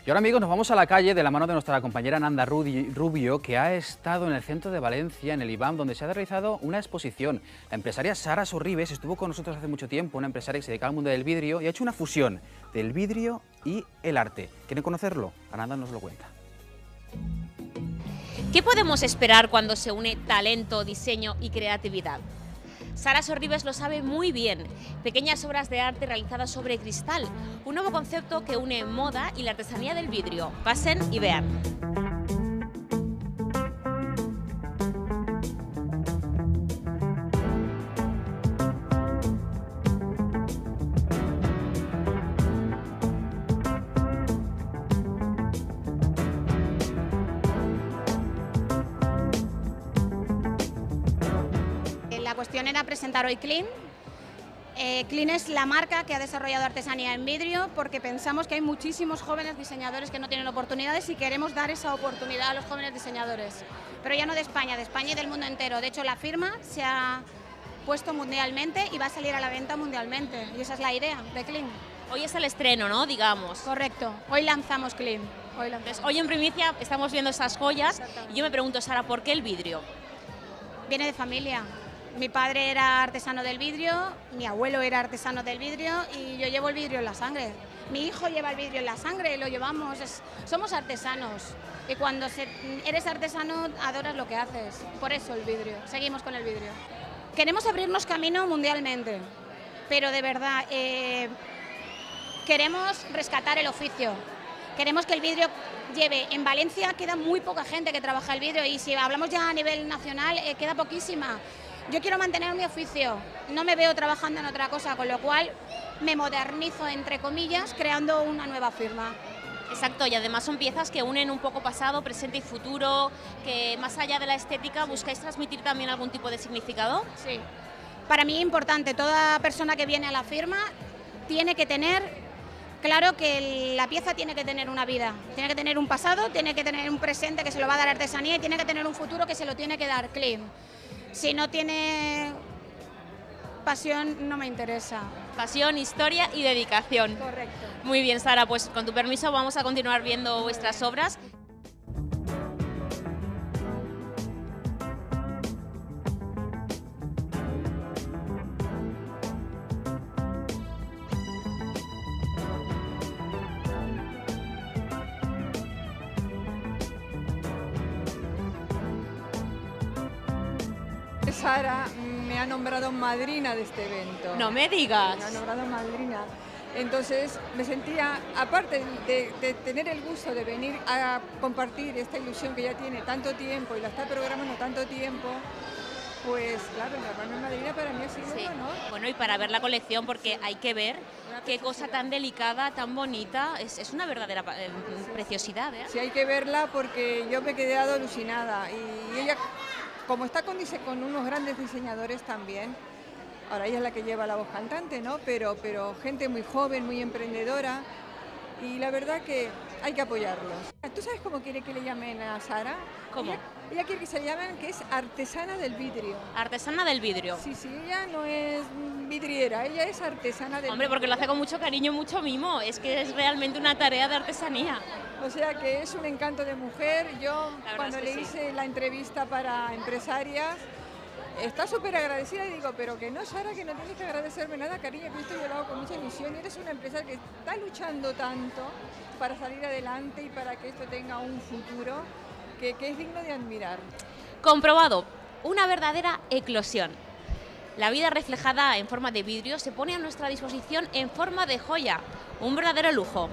Y ahora, amigos, nos vamos a la calle de la mano de nuestra compañera Nanda Rubio, que ha estado en el centro de Valencia, en el IBAM, donde se ha realizado una exposición. La empresaria Sara Sorribes estuvo con nosotros hace mucho tiempo, una empresaria que se dedica al mundo del vidrio y ha hecho una fusión del vidrio y el arte. ¿Quieren conocerlo? Nanda nos lo cuenta. ¿Qué podemos esperar cuando se une talento, diseño y creatividad? Sara Sorribes lo sabe muy bien. Pequeñas obras de arte realizadas sobre cristal, un nuevo concepto que une moda y la artesanía del vidrio. Pasen y vean. La cuestión era presentar hoy Clean. Clean es la marca que ha desarrollado artesanía en vidrio porque pensamos que hay muchísimos jóvenes diseñadores que no tienen oportunidades y queremos dar esa oportunidad a los jóvenes diseñadores. Pero ya no de España y del mundo entero. De hecho, la firma se ha puesto mundialmente y va a salir a la venta mundialmente. Y esa es la idea de Clean. Hoy es el estreno, ¿no? Digamos. Correcto. Hoy lanzamos Clean. Hoy en primicia estamos viendo esas joyas y yo me pregunto, Sara, ¿por qué el vidrio? Viene de familia. Mi padre era artesano del vidrio, mi abuelo era artesano del vidrio y yo llevo el vidrio en la sangre. Mi hijo lleva el vidrio en la sangre, lo llevamos, somos artesanos. Y cuando eres artesano adoras lo que haces, por eso el vidrio, seguimos con el vidrio. Queremos abrirnos camino mundialmente, pero de verdad queremos rescatar el oficio. Queremos que el vidrio lleve, en Valencia queda muy poca gente que trabaja el vidrio y si hablamos ya a nivel nacional queda poquísima. Yo quiero mantener mi oficio, no me veo trabajando en otra cosa, con lo cual me modernizo, entre comillas, creando una nueva firma. Exacto, y además son piezas que unen un poco pasado, presente y futuro, que más allá de la estética buscáis transmitir también algún tipo de significado. Sí, para mí es importante, toda persona que viene a la firma tiene que tener claro que la pieza tiene que tener una vida, tiene que tener un pasado, tiene que tener un presente que se lo va a dar artesanía y tiene que tener un futuro que se lo tiene que dar Clean. Si no tiene pasión, no me interesa. Pasión, historia y dedicación. Correcto. Muy bien, Sara, pues con tu permiso vamos a continuar viendo vuestras obras. Sara me ha nombrado madrina de este evento. No me digas. Me ha nombrado madrina. Entonces me sentía, aparte de tener el gusto de venir a compartir esta ilusión que ya tiene tanto tiempo y la está programando tanto tiempo, pues claro, llamarme madrina para mí ha sido un honor. Bueno, y para ver la colección, porque hay que ver qué cosa tan delicada, tan bonita, es una verdadera preciosidad, ¿eh? Sí, hay que verla porque yo me he quedado alucinada y ella, como está con unos grandes diseñadores también, ahora ella es la que lleva la voz cantante, ¿no? Pero gente muy joven, muy emprendedora y la verdad que hay que apoyarlos. ¿Tú sabes cómo quiere que le llamen a Sara? ¿Cómo? Ella quiere que se le llamen que es artesana del vidrio. Artesana del vidrio. Sí, ella no es vidriera, ella es artesana del vidrio. Hombre, porque lo hace con mucho cariño, mucho mimo, es que es realmente una tarea de artesanía. O sea que es un encanto de mujer. Yo cuando le sí. hice la entrevista para empresarias, está súper agradecida y digo, pero que no, Sara, que no tienes que agradecerme nada, cariño, que esto yo lo hago con mucha ilusión. Y eres una empresaria que está luchando tanto para salir adelante y para que esto tenga un futuro que es digno de admirar. Comprobado, una verdadera eclosión. La vida reflejada en forma de vidrio se pone a nuestra disposición en forma de joya, un verdadero lujo.